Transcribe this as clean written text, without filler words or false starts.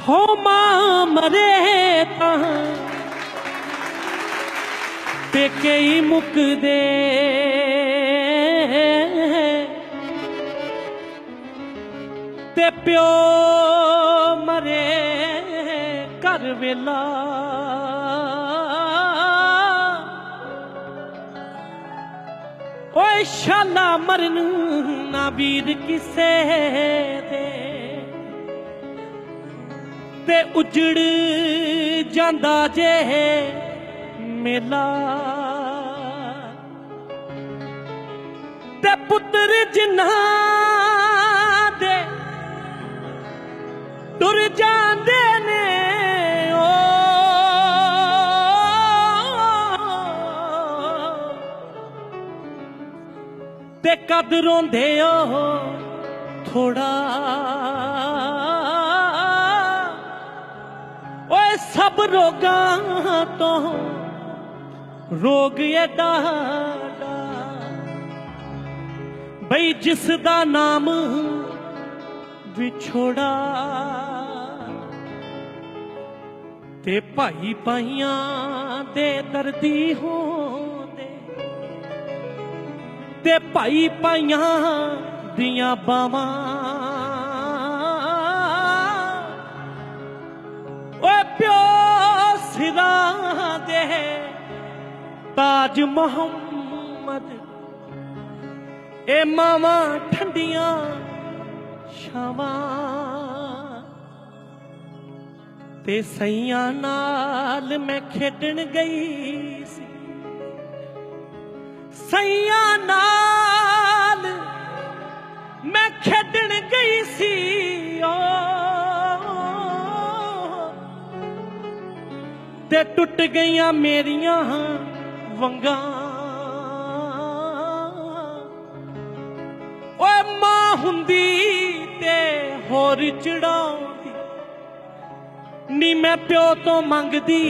हो मां मरे तां पेके ही मुकदे ते प्यो मरे घर वेला ओए शाला मरन ना वीर किसे दे ते उजड़ जांदा जे मेला ते पुत्र जिन्हां दे टुर जांदे ने ओ ते कद रोंदे ओ थोड़ा ओए सब रोगां तो रोग एडा बई जिसदा नाम विछोड़ा ते भाई भाइयां दे दर्दी होंदे ते भाई भाइयां दियां बावां ओए प्यो सिरा दे ताज मोहम्मद ए मावां ठंडियां छावां ते सैयां नाल मैं खेडन गई सी सैयां नाल मैं खेडन गई सी ओ ते टुट गईयां मेरियां वंगां ओए मां हुंदी ते होर चढ़ाउंदी नी मैं प्यो तो मंगदी